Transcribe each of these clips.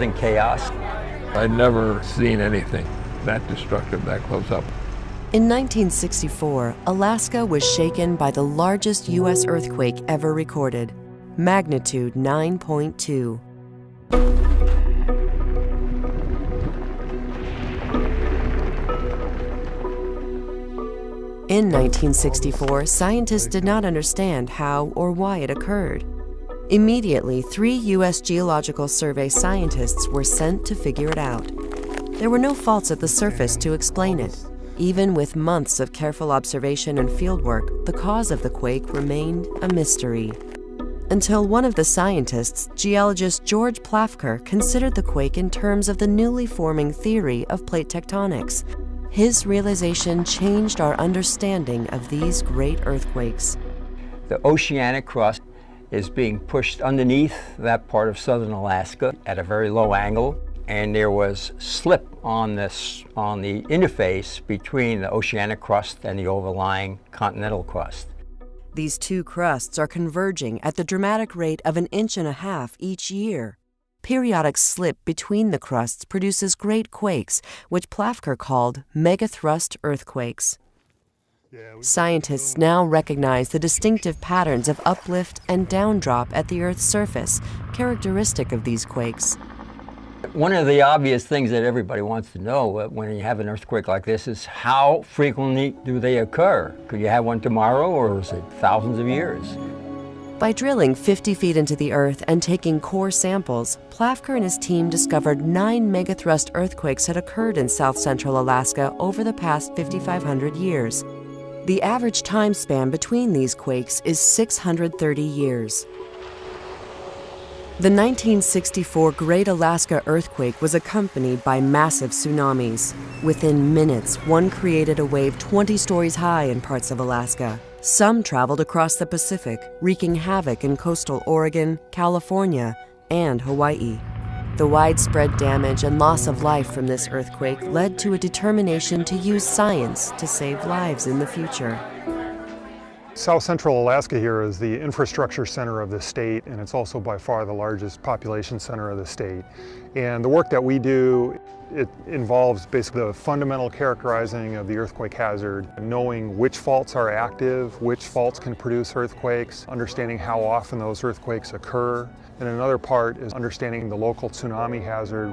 was in chaos. I'd never seen anything that destructive that close up. In 1964, Alaska was shaken by the largest U.S. earthquake ever recorded, magnitude 9.2. In 1964, scientists did not understand how or why it occurred. Immediately, 3 U.S. Geological Survey scientists were sent to figure it out. There were no faults at the surface to explain it. Even with months of careful observation and fieldwork, the cause of the quake remained a mystery. Until one of the scientists, geologist George Plafker, considered the quake in terms of the newly forming theory of plate tectonics. His realization changed our understanding of these great earthquakes. The oceanic crust is being pushed underneath that part of southern Alaska at a very low angle, and there was slip on the interface between the oceanic crust and the overlying continental crust. These two crusts are converging at the dramatic rate of 1.5 inches each year. Periodic slip between the crusts produces great quakes, which Plafker called megathrust earthquakes. Scientists now recognize the distinctive patterns of uplift and downdrop at the Earth's surface, characteristic of these quakes. One of the obvious things that everybody wants to know when you have an earthquake like this is how frequently do they occur? Could you have one tomorrow, or is it thousands of years? By drilling 50 feet into the Earth and taking core samples, Plafker and his team discovered 9 megathrust earthquakes had occurred in south-central Alaska over the past 5,500 years. The average time span between these quakes is 630 years. The 1964 Great Alaska Earthquake was accompanied by massive tsunamis. Within minutes, one created a wave 20 stories high in parts of Alaska. Some traveled across the Pacific, wreaking havoc in coastal Oregon, California, and Hawaii. The widespread damage and loss of life from this earthquake led to a determination to use science to save lives in the future. South Central Alaska here is the infrastructure center of the state, and it's also by far the largest population center of the state. And the work that we do, it involves basically the fundamental characterizing of the earthquake hazard, knowing which faults are active, which faults can produce earthquakes, understanding how often those earthquakes occur. And another part is understanding the local tsunami hazard.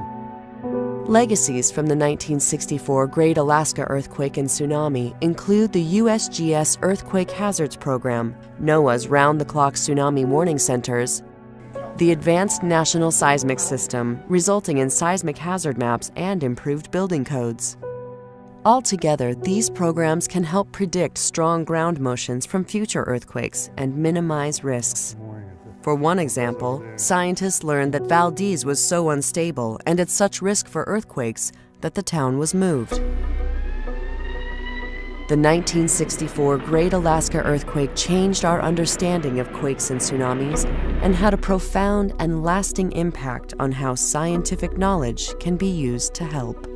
Legacies from the 1964 Great Alaska Earthquake and Tsunami include the USGS Earthquake Hazards Program, NOAA's round-the-clock tsunami warning centers, the Advanced National Seismic System, resulting in seismic hazard maps and improved building codes. Altogether, these programs can help predict strong ground motions from future earthquakes and minimize risks. For one example, scientists learned that Valdez was so unstable and at such risk for earthquakes that the town was moved. The 1964 Great Alaska Earthquake changed our understanding of quakes and tsunamis and had a profound and lasting impact on how scientific knowledge can be used to help.